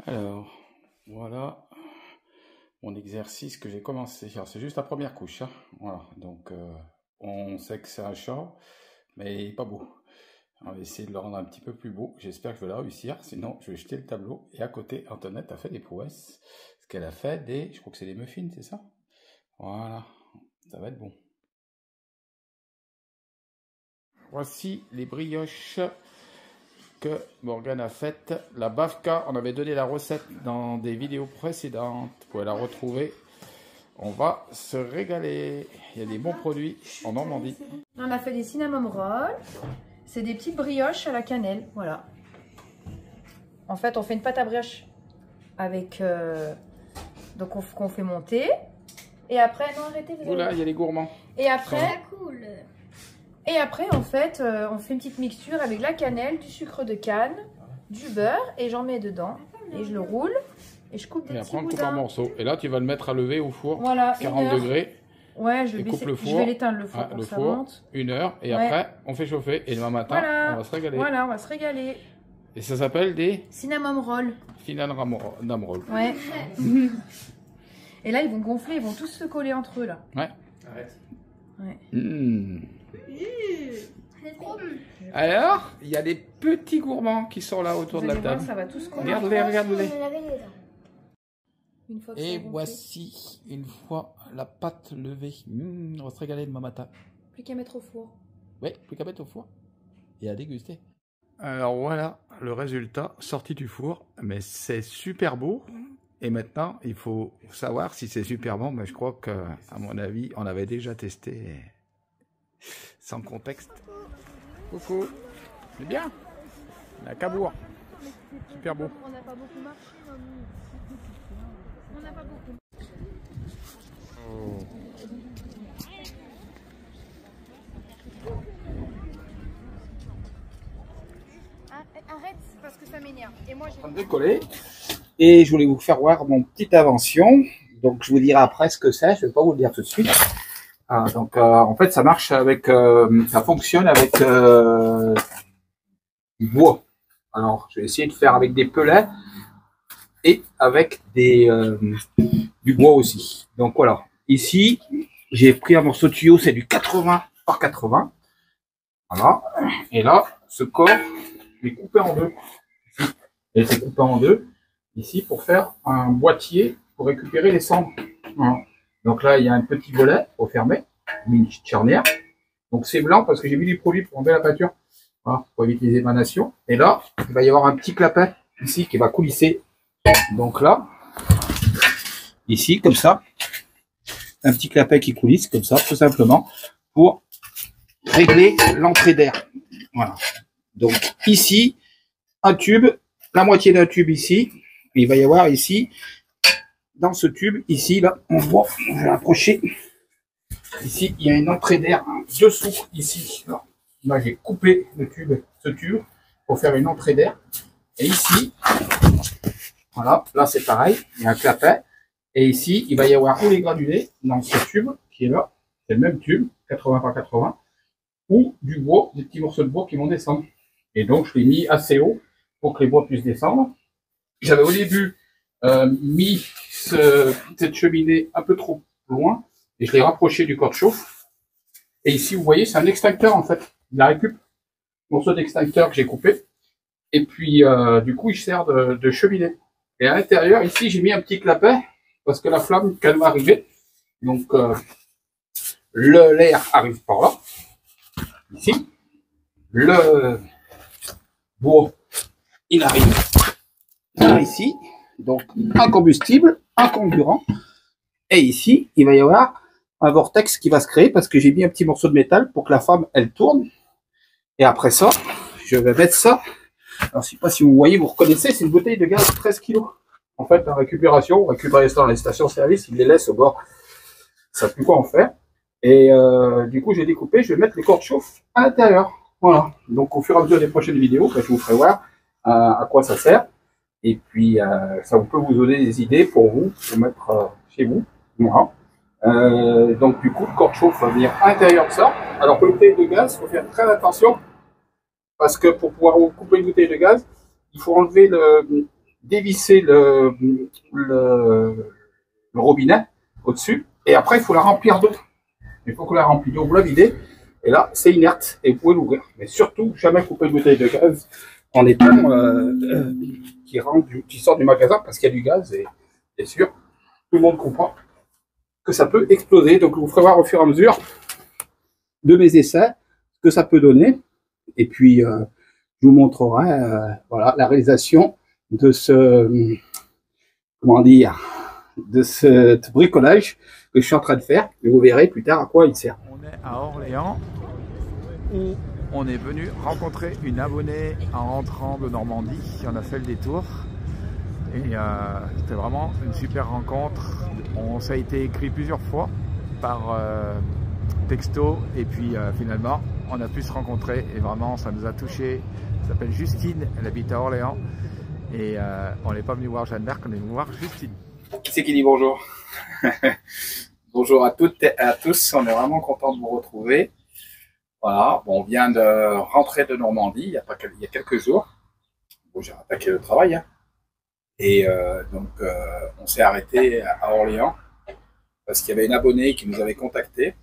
Alors, voilà mon exercice que j'ai commencé. Alors, c'est juste la première couche, hein. Voilà, donc on sait que c'est un chat, mais il est pas beau. On va essayer de le rendre un petit peu plus beau. J'espère que je vais la réussir, sinon je vais jeter le tableau. Et à côté, Antoinette a fait des prouesses. Parce qu'elle a fait des, je crois que c'est des muffins, c'est ça? Voilà, ça va être bon. Voici les brioches que Morgane a faites. La Bavka, on avait donné la recette dans des vidéos précédentes. Vous pouvez la retrouver. On va se régaler. Il y a des bons produits en Normandie. On a fait des cinnamon rolls. C'est des petites brioches à la cannelle. Voilà. En fait, on fait une pâte à brioche avec... donc, qu'on fait monter. Et après... Non, arrêtez. Oula, il y a les gourmands. Et après... Cool. Et après, en fait, on fait une petite mixture avec la cannelle, du sucre de canne, du beurre, et j'en mets dedans. Et je le roule, et je coupe des petits boudins. Et après, on coupe en morceaux. Et là, tu vas le mettre à lever au four, voilà, 40 degrés. Ouais, je vais l'éteindre le four pour que ça monte. 1 heure, et après, on fait chauffer. Et demain matin, on va se régaler. Voilà, on va se régaler. Et ça s'appelle des... Cinnamon roll. Cinnamon roll. Ouais. Et là, ils vont gonfler, ils vont tous se coller entre eux, là. Ouais. Arrête. Ouais. Alors, il y a des petits gourmands qui sont là autour de la table. Ça va tous coller. Regarde-les, regarde-les. Une fois que Et voici, une fois la pâte levée. On va se régaler demain matin. Plus qu'à mettre au four. Oui, plus qu'à mettre au four. Et à déguster. Alors voilà le résultat sorti du four. Mais c'est super beau. Et maintenant, il faut savoir si c'est super bon. Mais je crois que, à mon avis, on avait déjà testé sans contexte. Coucou. C'est bien. La Cabourg. Super beau. On n'a pas beaucoup marché, mamie. On n'a pas beaucoup. Arrête, parce que ça m'énerve. Et moi, j'ai... Décoller. Et je voulais vous faire voir mon petite invention. Donc, je vous dirai après ce que c'est. Je ne vais pas vous le dire tout de suite. En fait, ça marche avec, ça fonctionne avec du bois. Alors, je vais essayer de faire avec des pellets et avec du bois aussi. Donc voilà. Ici, j'ai pris un morceau de tuyau, c'est du 80 par 80. Voilà. Et là, ce corps, je l'ai coupé en deux. Et c'est coupé en deux ici pour faire un boîtier pour récupérer les cendres. Voilà. Donc là, il y a un petit volet pour fermer, une petite charnière. Donc c'est blanc parce que j'ai mis du produit pour enlever la peinture, voilà, pour éviter les émanations. Et là, il va y avoir un petit clapet ici qui va coulisser. Donc là, ici, comme ça, un petit clapet qui coulisse, comme ça, tout simplement, pour régler l'entrée d'air. Voilà. Donc ici, un tube, la moitié d'un tube ici. Et il va y avoir ici, dans ce tube, ici, là, on voit, je vais approcher. Ici, il y a une entrée d'air dessous, ici. Là, j'ai coupé le tube, ce tube, pour faire une entrée d'air. Et ici, voilà, là c'est pareil, il y a un clapet. Et ici, il va y avoir tous les granulés dans ce tube qui est là. C'est le même tube, 80 par 80, ou du bois, des petits morceaux de bois qui vont descendre. Et donc, je l'ai mis assez haut pour que les bois puissent descendre. J'avais au début mis cette cheminée un peu trop loin et je l'ai rapproché du corps de chauffe. Et ici, vous voyez, c'est un extincteur en fait. Il la récup, morceau d'extincteur que j'ai coupé. Et puis, du coup, il sert de cheminée. Et à l'intérieur, ici, j'ai mis un petit clapet parce que la flamme, quand elle va arriver, donc l'air arrive par là, ici. Le bois, il arrive par ici. Donc, un combustible, un comburant. Et ici, il va y avoir un vortex qui va se créer parce que j'ai mis un petit morceau de métal pour que la flamme, elle tourne. Et après ça, je vais mettre ça. Alors, je sais pas si vous voyez, vous reconnaissez, c'est une bouteille de gaz 13 kg. En fait, la récupération, on récupère ça dans les stations-service, ils les laissent au bord. Ça ne sait plus quoi en faire. Et du coup, j'ai découpé, je vais mettre les cordes chauffe à l'intérieur. Voilà. Donc, au fur et à mesure des prochaines vidéos, je vous ferai voir à quoi ça sert. Et puis, ça peut vous donner des idées pour vous, pour mettre chez vous. Voilà. Donc, du coup, le corps chauffe va venir à l'intérieur de ça. Alors, pour une bouteille de gaz, il faut faire très attention. Parce que pour pouvoir couper une bouteille de gaz, il faut enlever dévisser le robinet au-dessus. Et après, il faut la remplir d'eau. Une fois qu'on la remplit d'eau, vous la videz. Et là, c'est inerte et vous pouvez l'ouvrir. Mais surtout, jamais couper une bouteille de gaz en étant qui sort du magasin parce qu'il y a du gaz. Et bien sûr, tout le monde comprend que ça peut exploser. Donc, je vous ferai voir au fur et à mesure de mes essais ce que ça peut donner. Et puis, je vous montrerai voilà, la réalisation de ce, comment dire, de ce bricolage que je suis en train de faire. Et vous verrez plus tard à quoi il sert. On est à Orléans où on est venu rencontrer une abonnée en rentrant de Normandie. On a fait le détour et c'était vraiment une super rencontre. On s'est été écrit plusieurs fois par texto et puis finalement on a pu se rencontrer et vraiment ça nous a touché. Elle s'appelle Justine, elle habite à Orléans et on n'est pas venu voir Jeanne d'Arc, on est venu voir Justine. Qui c'est qui dit bonjour? Bonjour à toutes et à tous, on est vraiment content de vous retrouver. Voilà, bon, on vient de rentrer de Normandie il y a quelques jours. Bon, j'ai attaqué le travail. Hein. Et donc, on s'est arrêté à Orléans parce qu'il y avait une abonnée qui nous avait contacté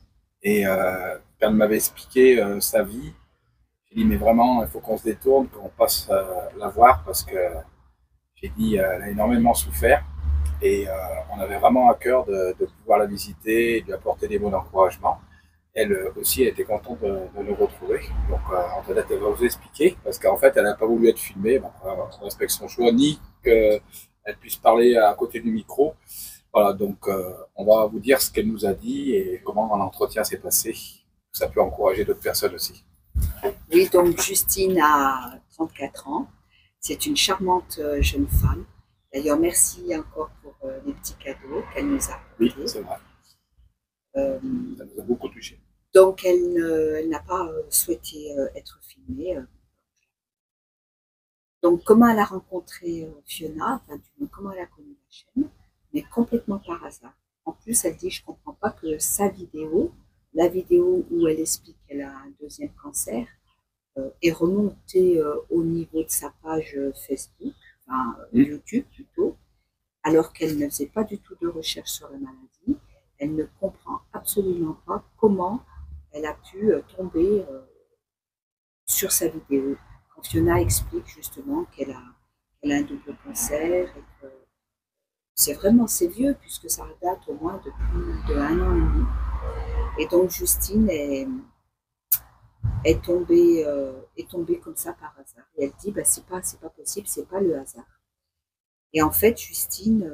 et elle m'avait expliqué sa vie. J'ai dit, mais vraiment, il faut qu'on se détourne, qu'on passe la voir parce que j'ai dit, elle a énormément souffert. Et on avait vraiment à cœur de pouvoir la visiter et de lui apporter des mots d'encouragement. Elle aussi, elle était contente de nous retrouver. Donc, Antoinette, elle va vous expliquer, parce qu'en fait, elle n'a pas voulu être filmée. Bon, on respecte son choix, ni qu'elle puisse parler à côté du micro. Voilà, donc on va vous dire ce qu'elle nous a dit et comment l'entretien s'est passé. Ça peut encourager d'autres personnes aussi. Oui, donc Justine a 34 ans. C'est une charmante jeune femme. D'ailleurs, merci encore pour les petits cadeaux qu'elle nous a apportés. Oui, c'est vrai. Ça nous a beaucoup touchés. Donc, elle n'a pas souhaité être filmée. Donc, comment elle a rencontré Fiona, enfin, comment elle a connu la chaîne, mais complètement par hasard. En plus, elle dit, je ne comprends pas que sa vidéo, la vidéo où elle explique qu'elle a un deuxième cancer, est remontée au niveau de sa page Facebook, enfin YouTube plutôt, alors qu'elle ne faisait pas du tout de recherche sur la maladie. Elle ne comprend absolument pas comment elle a pu tomber sur sa vidéo. Quand Fiona explique justement qu'elle a un double cancer et que c'est vieux puisque ça date au moins de plus d'1 an et demi. Et donc Justine est tombée comme ça par hasard. Et elle dit bah, c'est pas possible, c'est pas le hasard. Et en fait, Justine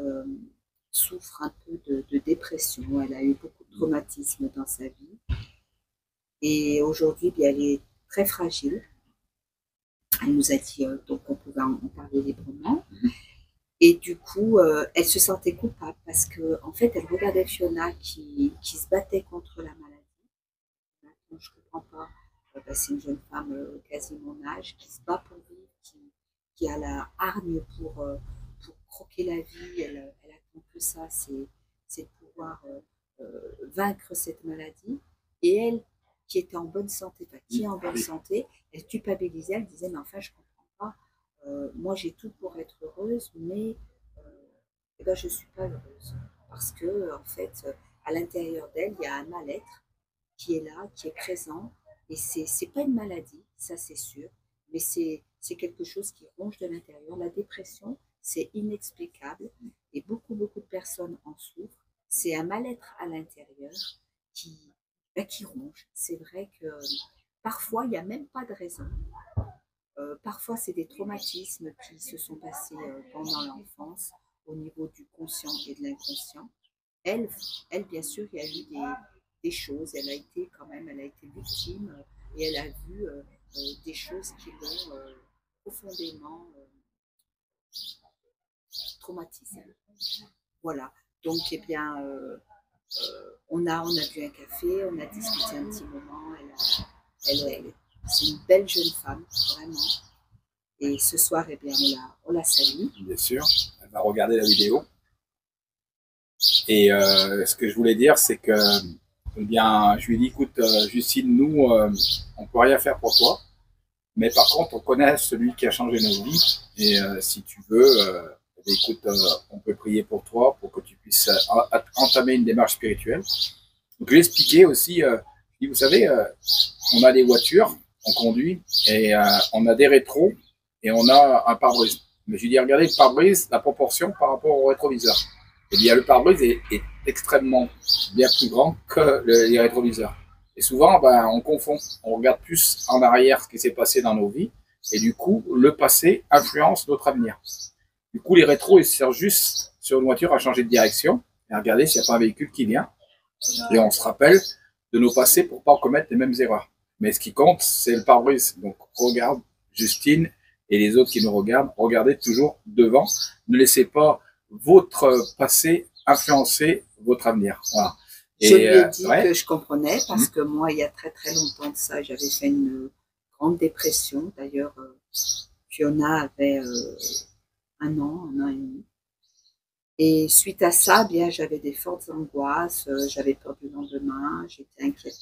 souffre un peu de dépression. Elle a eu beaucoup de traumatismes dans sa vie. Et aujourd'hui, elle est très fragile. Elle nous a dit donc on pouvait en parler librement. Et du coup, elle se sentait coupable parce que en fait, elle regardait Fiona qui se battait contre la maladie. Maintenant, je ne comprends pas. C'est une jeune femme quasi mon âge qui se bat pour vivre, qui a la hargne pour croquer la vie. Elle attend que ça, c'est de pouvoir vaincre cette maladie. Et elle, qui était en bonne santé, qui est en bonne santé, elle culpabilisait, elle disait mais enfin je comprends pas, moi j'ai tout pour être heureuse, mais je suis pas heureuse parce que en fait à l'intérieur d'elle il y a un mal-être qui est là, qui est présent, et c'est pas une maladie, ça c'est sûr, mais c'est quelque chose qui ronge de l'intérieur. La dépression, c'est inexplicable et beaucoup de personnes en souffrent. C'est un mal-être à l'intérieur qui ronge. C'est vrai que parfois, il n'y a même pas de raison. Parfois, c'est des traumatismes qui se sont passés pendant l'enfance au niveau du conscient et de l'inconscient. Elle, bien sûr, il y a eu des choses. Elle a été victime et elle a vu des choses qui l'ont profondément traumatisée. Voilà. Donc, on a bu un café, on a discuté un petit moment. C'est une belle jeune femme, vraiment. Et ce soir, on la salue. Bien sûr, elle va regarder la vidéo. Et ce que je voulais dire, c'est que je lui ai dit, écoute, Justine, nous, on ne peut rien faire pour toi. Mais par contre, on connaît celui qui a changé nos vies. Et si tu veux, eh écoute, on peut prier pour toi, pour que tu puisses entamer une démarche spirituelle. Donc, je lui ai expliqué aussi, vous savez, on a des voitures, on conduit, et on a des rétros, et on a un pare-brise. Mais je lui ai dit, regardez le pare-brise, la proportion par rapport au rétroviseur. Et bien, le pare-brise est extrêmement bien plus grand que les rétroviseurs. Et souvent, ben, on confond. On regarde plus en arrière ce qui s'est passé dans nos vies. Et du coup, le passé influence notre avenir. Du coup, les rétros, ils servent juste sur une voiture à changer de direction et à regarder s'il n'y a pas un véhicule qui vient. Et on se rappelle de nos passés pour pas commettre les mêmes erreurs. Mais ce qui compte, c'est le pare-brise. Donc, regarde, Justine et les autres qui nous regardent, regardez toujours devant. Ne laissez pas votre passé influencer votre avenir. Voilà. Je lui ai dit que je comprenais parce que moi, il y a très très longtemps de ça, j'avais fait une grande dépression. D'ailleurs, Fiona avait un an et demi. Et suite à ça, bien, j'avais des fortes angoisses, j'avais peur du lendemain, j'étais inquiète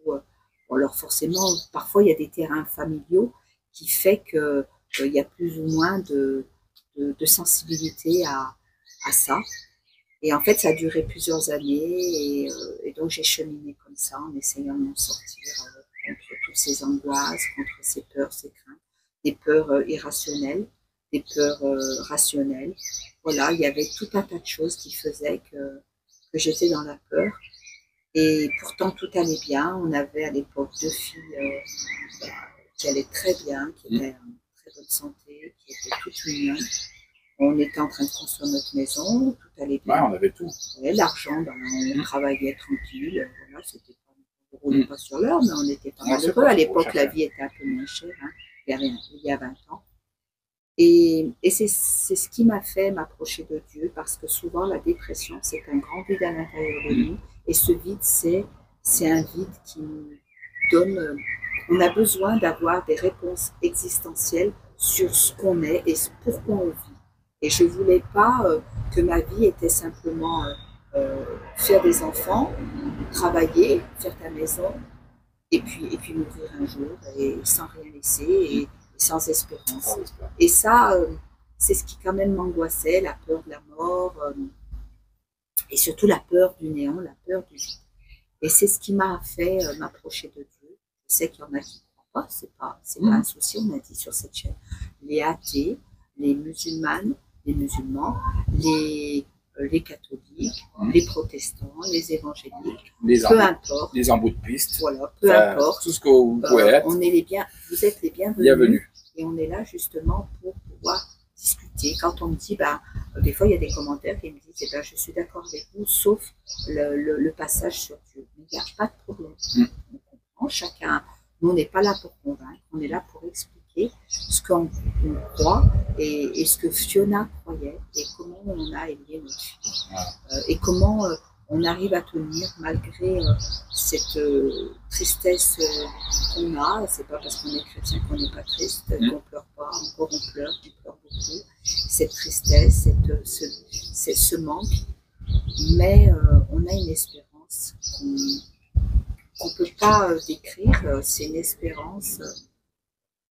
pour tout. Bon, alors forcément, parfois, il y a des terrains familiaux qui fait qu'il y a plus ou moins de sensibilité à ça. Et en fait, ça a duré plusieurs années et donc j'ai cheminé comme ça en essayant de m'en sortir contre toutes ces angoisses, contre ces peurs, ces craintes, des peurs irrationnelles, des peurs rationnelles. Voilà, il y avait tout un tas de choses qui faisaient que j'étais dans la peur. Et pourtant, tout allait bien. On avait à l'époque 2 filles qui allaient très bien, qui étaient en très bonne santé, qui étaient toutes mignonnes. On était en train de construire notre maison, tout allait bien. Ouais, on avait tout. L'argent, ben, on travaillait tranquille. Voilà, c'était pas, on ne roulait pas sur l'heure, mais on était pas malheureux. À l'époque, la vie était un peu moins chère, hein, il y a 20 ans. Et c'est ce qui m'a fait m'approcher de Dieu, parce que souvent, la dépression, c'est un grand vide à l'intérieur de nous. Et ce vide, c'est un vide qui nous donne... On a besoin d'avoir des réponses existentielles sur ce qu'on est et pourquoi on vit. Et je ne voulais pas que ma vie était simplement faire des enfants, travailler, faire ta maison, et puis mourir un jour, et sans rien laisser, et sans espérance. Et ça, c'est ce qui quand même m'angoissait, la peur de la mort, et surtout la peur du néant, la peur du vide. Et c'est ce qui m'a fait m'approcher de Dieu. Je sais qu'il y en a qui ne croient pas, c'est pas un souci, on a dit sur cette chaîne. Les athées, les musulmanes, les musulmans, les catholiques, les protestants, les évangéliques, peu importe. Les embouts-de-piste. Voilà, peu importe. Tout ce que vous pouvez être. Vous êtes les bienvenus. Et on est là justement pour pouvoir discuter. Quand on me dit, des fois il y a des commentaires qui me disent, je suis d'accord avec vous, sauf le passage sur Dieu. Mais il n'y a pas de problème. On comprend, chacun. Nous, on n'est pas là pour convaincre, on est là pour expliquer ce qu'on croit et ce que Fiona croyait et comment on a élevé notre fille et comment on arrive à tenir malgré cette tristesse qu'on a. C'est pas parce qu'on est chrétien qu'on n'est pas triste, qu'on pleure pas, encore on pleure beaucoup. Cette tristesse, ce manque, mais on a une espérance qu'on ne peut pas décrire. C'est une espérance.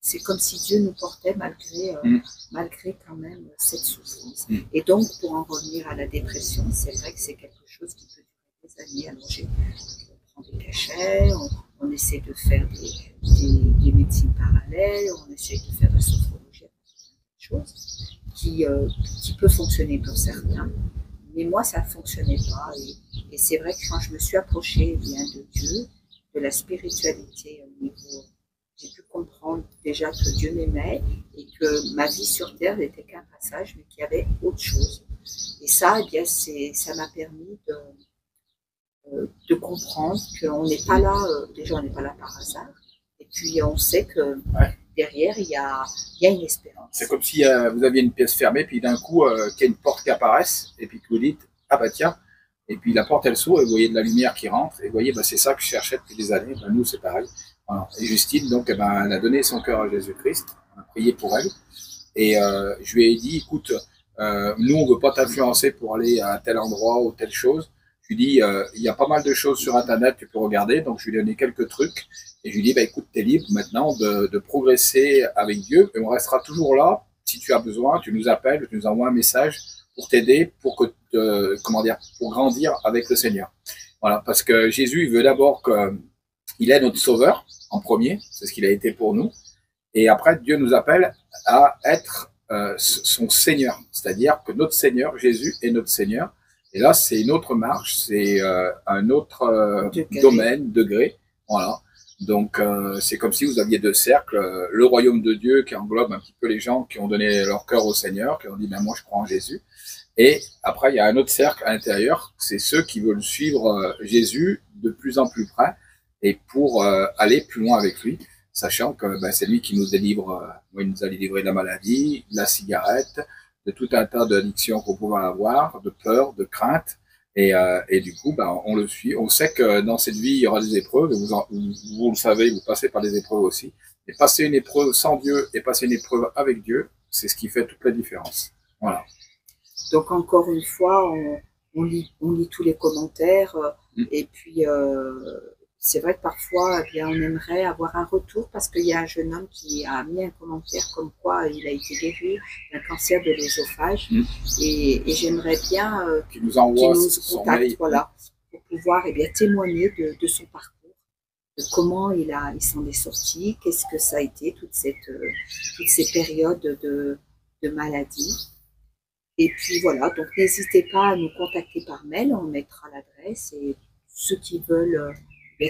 C'est comme si Dieu nous portait malgré quand même cette souffrance. Et donc, pour en revenir à la dépression, c'est vrai que c'est quelque chose qui peut durer des années. Alors, on prend des cachets, on essaie de faire des médecines parallèles, on essaie de faire de la sophrologie, des choses qui peut fonctionner pour certains. Mais moi, ça ne fonctionnait pas. Et c'est vrai que quand je me suis approchée de Dieu, de la spiritualité au niveau... J'ai pu comprendre déjà que Dieu m'aimait et que ma vie sur terre n'était qu'un passage, mais qu'il y avait autre chose. Et ça, eh bien, ça m'a permis de comprendre qu'on n'est pas là, déjà on n'est pas là par hasard, et puis on sait que derrière, il y a une espérance. C'est comme si vous aviez une pièce fermée, puis d'un coup, qu'il y a une porte qui apparaisse, et puis que vous dites, ah bah tiens, et puis la porte elle s'ouvre, et vous voyez de la lumière qui rentre, et vous voyez, c'est ça que je cherchais depuis des années, nous c'est pareil. Voilà. Et Justine, donc, elle a donné son cœur à Jésus-Christ, on a prié pour elle, et je lui ai dit, écoute, nous on veut pas t'influencer pour aller à tel endroit ou telle chose. Je lui ai dit, il y a pas mal de choses sur Internet, tu peux regarder, donc je lui ai donné quelques trucs, et je lui ai dit, écoute, t'es libre maintenant de progresser avec Dieu, et on restera toujours là si tu as besoin, tu nous appelles, tu nous envoies un message pour t'aider, pour que, pour grandir avec le Seigneur. Voilà, parce que Jésus, il veut d'abord qu'il est notre sauveur en premier, c'est ce qu'il a été pour nous. Et après, Dieu nous appelle à être son Seigneur, c'est-à-dire que notre Seigneur, Jésus est notre Seigneur. Et là, c'est une autre marche, c'est un autre domaine, degré. Voilà. Donc, c'est comme si vous aviez deux cercles. Le royaume de Dieu qui englobe un petit peu les gens qui ont donné leur cœur au Seigneur, qui ont dit, ben moi, je crois en Jésus. Et après, il y a un autre cercle à l'intérieur, c'est ceux qui veulent suivre Jésus de plus en plus près et pour aller plus loin avec lui, sachant que ben, c'est lui qui nous délivre, il nous a délivré de la maladie, de la cigarette, de tout un tas d'addictions qu'on pouvait avoir, de peur, de crainte. Et du coup, ben, on le suit. On sait que dans cette vie, il y aura des épreuves. Vous le savez, vous passez par des épreuves aussi. Et passer une épreuve sans Dieu et passer une épreuve avec Dieu, c'est ce qui fait toute la différence. Voilà. Donc encore une fois, on lit tous les commentaires et puis c'est vrai que parfois, eh bien, on aimerait avoir un retour parce qu'il y a un jeune homme qui a mis un commentaire comme quoi il a été guéri d'un cancer de l'œsophage et j'aimerais bien qu'il nous envoie son contacte, voilà, pour pouvoir eh bien, témoigner de son parcours, de comment il s'en est sorti, qu'est-ce que ça a été toutes ces périodes de maladie. Et puis voilà, donc n'hésitez pas à nous contacter par mail, on mettra l'adresse et ceux qui veulent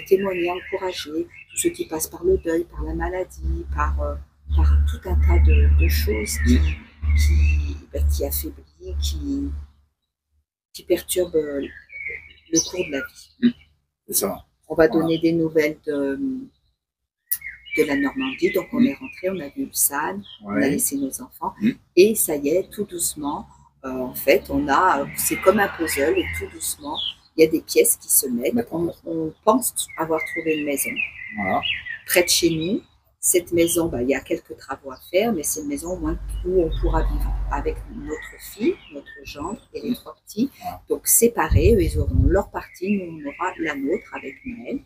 témoigner, encourager, tous ceux qui passent par le deuil, par la maladie, par tout un tas de choses qui affaiblit, qui perturbent le cours de la vie. C'est ça. On va donner des nouvelles de la Normandie, donc on est rentré, on a vu Ulsan, on a laissé nos enfants, et ça y est, tout doucement, en fait, c'est comme un puzzle, et tout doucement, il y a des pièces qui se mettent. On pense avoir trouvé une maison près de chez nous. Cette maison, il y a quelques travaux à faire, mais c'est une maison où on pourra vivre avec notre fille, notre gendre et les trois petits. Donc séparés, eux, ils auront leur partie, nous on aura la nôtre avec Maël,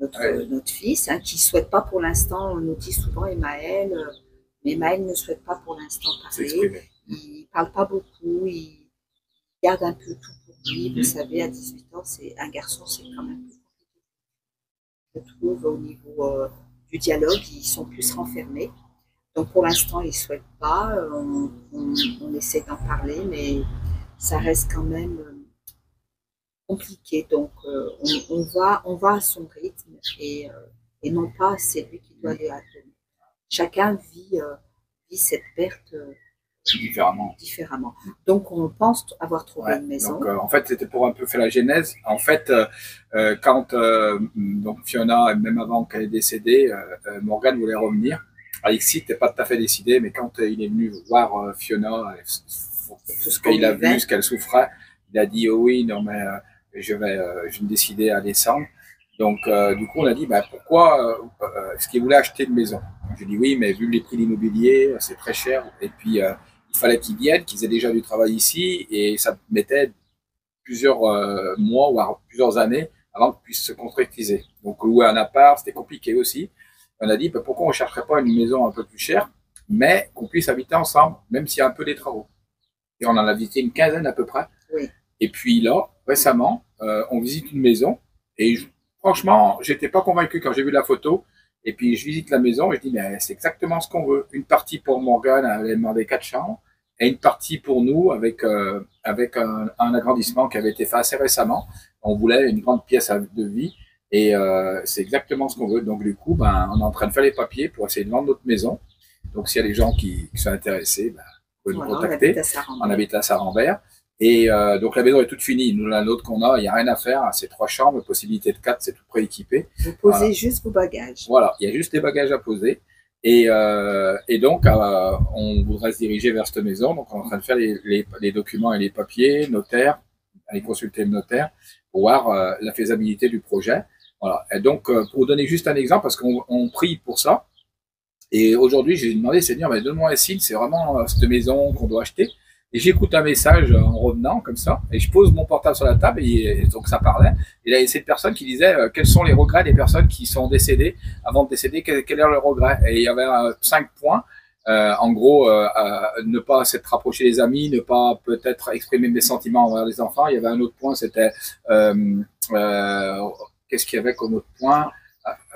notre fils, qui ne souhaite pas pour l'instant, on nous dit souvent Emmaël, mais Maël ne souhaite pas pour l'instant parler. Il ne parle pas beaucoup, il garde un peu tout. Oui, vous savez, à 18 ans, un garçon, c'est quand même plus compliqué. Je trouve au niveau du dialogue, ils sont plus renfermés. Donc pour l'instant, ils ne souhaitent pas. On essaie d'en parler, mais ça reste quand même compliqué. Donc on va à son rythme et non pas c'est lui qui doit aller à donner. Chacun vit cette perte différemment. Donc, on pense avoir trouvé une maison. Donc, en fait, c'était pour un peu faire la genèse. En fait, quand donc Fiona, même avant qu'elle est décédée, Morgane voulait revenir. Alexis n'était pas tout à fait décidé, mais quand il est venu voir Fiona, tout ce qu'il a vu, ce qu'elle souffrait, il a dit oh oui, non mais je vais me décider à descendre. Donc, du coup, on a dit pourquoi est-ce qu'il voulait acheter une maison? Je dis oui, mais vu les prix de l'immobilier, c'est très cher. Et puis il fallait qu'ils viennent, qu'ils aient déjà du travail ici, et ça mettait plusieurs mois, voire plusieurs années avant qu'ils puissent se concrétiser. Donc louer un appart, c'était compliqué aussi. On a dit pourquoi on ne chercherait pas une maison un peu plus chère, mais qu'on puisse habiter ensemble, même s'il y a un peu des travaux. Et on en a visité une quinzaine à peu près. Oui. Et puis là, récemment, on visite une maison, et franchement, j'étais pas convaincu quand j'ai vu la photo. Et puis, je visite la maison et je dis, mais c'est exactement ce qu'on veut. Une partie pour Morgane, elle avait demandé 4 chambres, et une partie pour nous avec un agrandissement qui avait été fait assez récemment. On voulait une grande pièce de vie et c'est exactement ce qu'on veut. Donc, du coup, on est en train de faire les papiers pour essayer de vendre notre maison. Donc, s'il y a des gens qui sont intéressés, vous pouvez nous contacter. On habite à Saint-Rambert. Et donc la maison est toute finie. Nous, la nôtre qu'on a, il n'y a rien à faire. C'est 3 chambres, possibilité de 4, c'est tout prééquipé. Vous posez juste vos bagages. Voilà, il y a juste les bagages à poser. Et donc, on voudrait se diriger vers cette maison. Donc, on est en train de faire les documents et les papiers, notaire, aller consulter le notaire pour voir la faisabilité du projet. Voilà. Et donc, pour vous donner juste un exemple, parce qu'on prie pour ça. Et aujourd'hui, j'ai demandé, Seigneur, mais donne-moi un signe, c'est vraiment cette maison qu'on doit acheter. Et j'écoute un message en revenant comme ça, et je pose mon portable sur la table, et donc ça parlait. Et là, il y a cette personne qui disait quels sont les regrets des personnes qui sont décédées avant de décéder, quel est leur regret. Et il y avait 5 points. En gros, ne pas s'être rapproché des amis, ne pas peut-être exprimer mes sentiments envers les enfants. Il y avait un autre point, c'était qu'est-ce qu'il y avait comme autre point?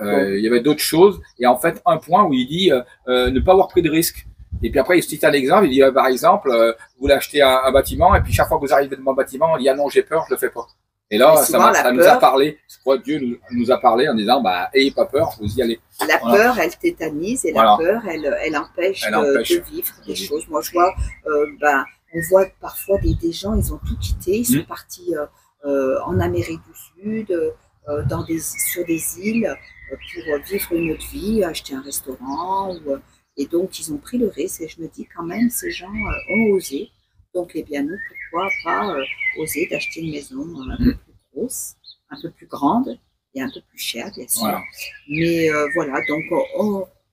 Il y avait d'autres choses. Et en fait, un point où il dit ne pas avoir pris de risque. Et puis après, il cite un exemple. Il dit par exemple, vous voulez acheter un bâtiment et puis chaque fois que vous arrivez devant le bâtiment, il dit ah non, j'ai peur, je le fais pas. Et là, ça nous a parlé. Je crois que Dieu nous a parlé en disant bah ayez pas peur, vous y allez. La peur, elle tétanise et la peur, elle empêche de vivre des choses. Moi, je vois, on voit parfois des gens, ils ont tout quitté, ils sont partis en Amérique du Sud, sur des îles pour vivre une autre vie, acheter un restaurant. Et donc, ils ont pris le risque. Et je me dis quand même, ces gens ont osé. Donc, eh bien, nous, pourquoi pas oser d'acheter une maison un peu plus grosse, un peu plus grande et un peu plus chère, bien sûr. Voilà. Mais voilà, donc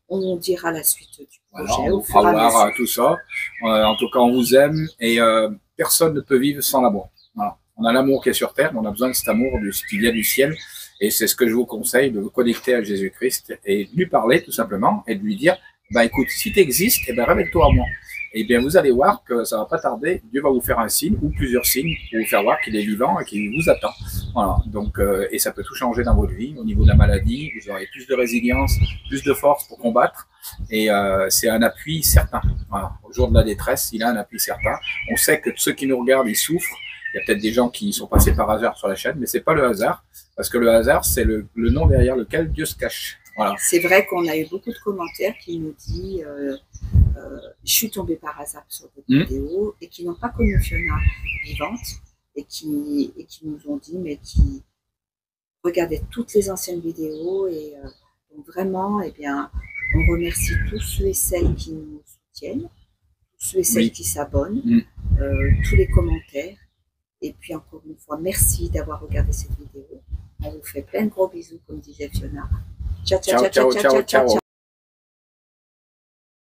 on dira la suite du projet. Voilà, on fera voir tout ça. En tout cas, on vous aime et personne ne peut vivre sans l'amour. Voilà. On a l'amour qui est sur terre, mais on a besoin de cet amour qui vient du ciel. Et c'est ce que je vous conseille, de vous connecter à Jésus-Christ et de lui parler tout simplement et de lui dire, bah écoute, si tu existes, eh ben révèle-toi à moi. Et bien vous allez voir que ça va pas tarder, Dieu va vous faire un signe ou plusieurs signes pour vous faire voir qu'il est vivant et qu'il vous attend. Voilà. Donc et ça peut tout changer dans votre vie au niveau de la maladie. Vous aurez plus de résilience, plus de force pour combattre. Et c'est un appui certain. Voilà. Au jour de la détresse, il a un appui certain. On sait que ceux qui nous regardent, ils souffrent. Il y a peut-être des gens qui sont passés par hasard sur la chaîne, mais c'est pas le hasard, parce que le hasard, c'est le nom derrière lequel Dieu se cache. Voilà. C'est vrai qu'on a eu beaucoup de commentaires qui nous disent je suis tombée par hasard sur votre vidéo et qui n'ont pas connu Fiona vivante et qui nous ont dit, mais qui regardaient toutes les anciennes vidéos et donc vraiment, eh bien, on remercie tous ceux et celles qui nous soutiennent, tous ceux et celles qui s'abonnent, tous les commentaires. Et puis encore une fois, merci d'avoir regardé cette vidéo. On vous fait plein de gros bisous, comme disait Fiona. Ciao, ciao, ciao, ciao, ciao, ciao, ciao.